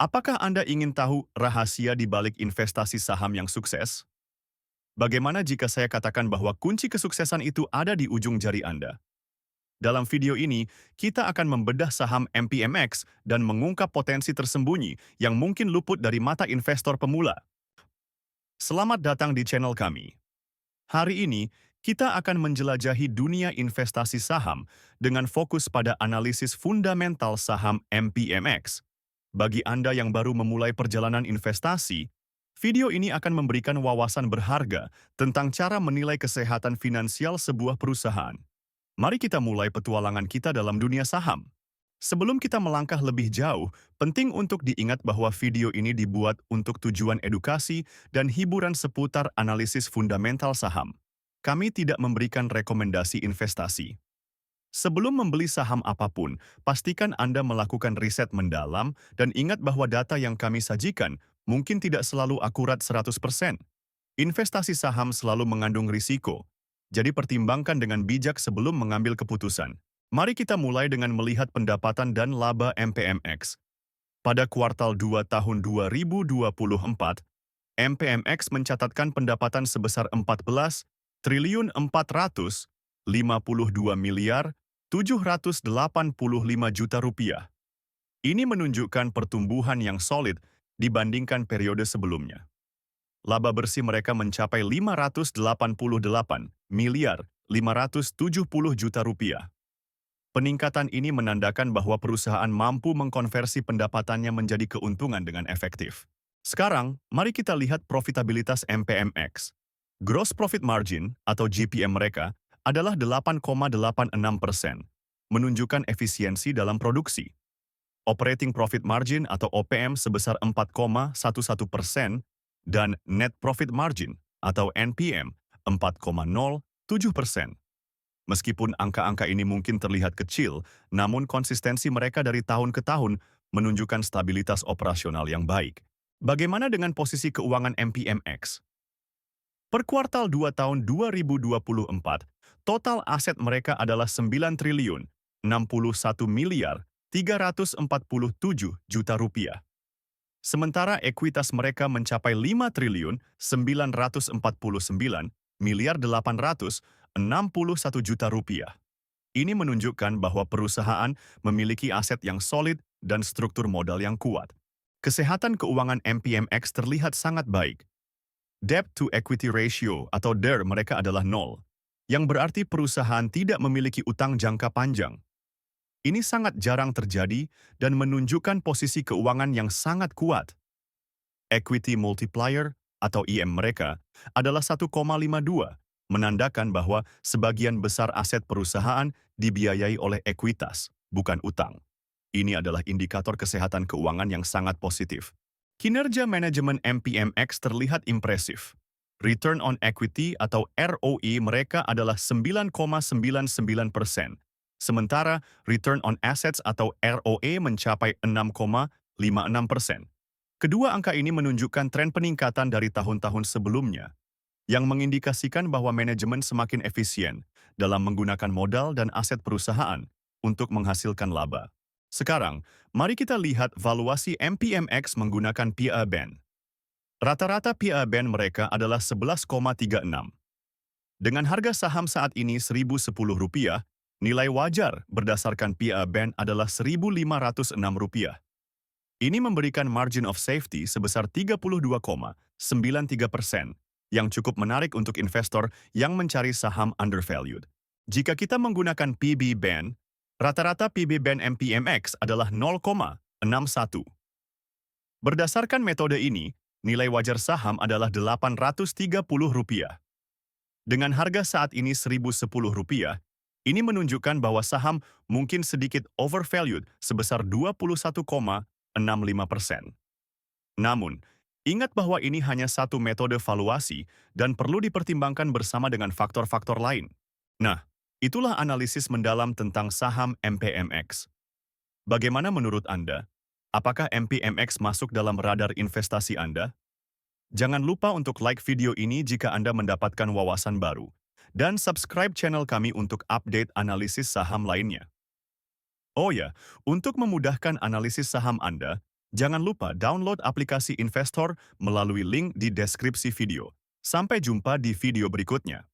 Apakah Anda ingin tahu rahasia di balik investasi saham yang sukses? Bagaimana jika saya katakan bahwa kunci kesuksesan itu ada di ujung jari Anda? Dalam video ini, kita akan membedah saham MPMX dan mengungkap potensi tersembunyi yang mungkin luput dari mata investor pemula. Selamat datang di channel kami. Hari ini, kita akan menjelajahi dunia investasi saham dengan fokus pada analisis fundamental saham MPMX. Bagi Anda yang baru memulai perjalanan investasi, video ini akan memberikan wawasan berharga tentang cara menilai kesehatan finansial sebuah perusahaan. Mari kita mulai petualangan kita dalam dunia saham. Sebelum kita melangkah lebih jauh, penting untuk diingat bahwa video ini dibuat untuk tujuan edukasi dan hiburan seputar analisis fundamental saham. Kami tidak memberikan rekomendasi investasi. Sebelum membeli saham apapun, pastikan Anda melakukan riset mendalam dan ingat bahwa data yang kami sajikan mungkin tidak selalu akurat 100%. Investasi saham selalu mengandung risiko, jadi pertimbangkan dengan bijak sebelum mengambil keputusan. Mari kita mulai dengan melihat pendapatan dan laba MPMX. Pada kuartal 2 tahun 2024, MPMX mencatatkan pendapatan sebesar 14 triliun 452 miliar 785 juta rupiah. Ini menunjukkan pertumbuhan yang solid dibandingkan periode sebelumnya. Laba bersih mereka mencapai 588 miliar 570 juta rupiah. Peningkatan ini menandakan bahwa perusahaan mampu mengkonversi pendapatannya menjadi keuntungan dengan efektif. Sekarang, mari kita lihat profitabilitas MPMX. Gross Profit Margin atau GPM mereka adalah 8,86%, menunjukkan efisiensi dalam produksi. Operating Profit Margin atau OPM sebesar 4,11% dan Net Profit Margin atau NPM 4,07%. Meskipun angka-angka ini mungkin terlihat kecil, namun konsistensi mereka dari tahun ke tahun menunjukkan stabilitas operasional yang baik. Bagaimana dengan posisi keuangan MPMX? Per kuartal 2 tahun 2024, total aset mereka adalah 9 triliun 61 miliar 347 juta rupiah. Sementara ekuitas mereka mencapai 5 triliun 949 miliar 861 juta rupiah. Ini menunjukkan bahwa perusahaan memiliki aset yang solid dan struktur modal yang kuat. Kesehatan keuangan MPMX terlihat sangat baik. Debt to equity ratio atau DER mereka adalah 0, yang berarti perusahaan tidak memiliki utang jangka panjang. Ini sangat jarang terjadi dan menunjukkan posisi keuangan yang sangat kuat. Equity multiplier atau IM mereka adalah 1,52, menandakan bahwa sebagian besar aset perusahaan dibiayai oleh ekuitas, bukan utang. Ini adalah indikator kesehatan keuangan yang sangat positif. Kinerja manajemen MPMX terlihat impresif. Return on equity atau ROE mereka adalah 9,99%, sementara return on assets atau ROE mencapai 6,56%. Kedua angka ini menunjukkan tren peningkatan dari tahun-tahun sebelumnya, yang mengindikasikan bahwa manajemen semakin efisien dalam menggunakan modal dan aset perusahaan untuk menghasilkan laba. Sekarang, mari kita lihat valuasi MPMX menggunakan PE Band. Rata-rata PE Band mereka adalah 11,36. Dengan harga saham saat ini Rp1.010, nilai wajar berdasarkan PE Band adalah Rp1.506. Ini memberikan margin of safety sebesar 32,93%, yang cukup menarik untuk investor yang mencari saham undervalued. Jika kita menggunakan PB Band, rata-rata PB Band MPMX adalah 0,61. Berdasarkan metode ini, nilai wajar saham adalah Rp830. Dengan harga saat ini Rp1.010, ini menunjukkan bahwa saham mungkin sedikit overvalued sebesar 21,65%. Namun, ingat bahwa ini hanya satu metode valuasi dan perlu dipertimbangkan bersama dengan faktor-faktor lain. Nah, itulah analisis mendalam tentang saham MPMX. Bagaimana menurut Anda? Apakah MPMX masuk dalam radar investasi Anda? Jangan lupa untuk like video ini jika Anda mendapatkan wawasan baru, dan subscribe channel kami untuk update analisis saham lainnya. Oh ya, untuk memudahkan analisis saham Anda, Jangan lupa download aplikasi Investor melalui link di deskripsi video. Sampai jumpa di video berikutnya.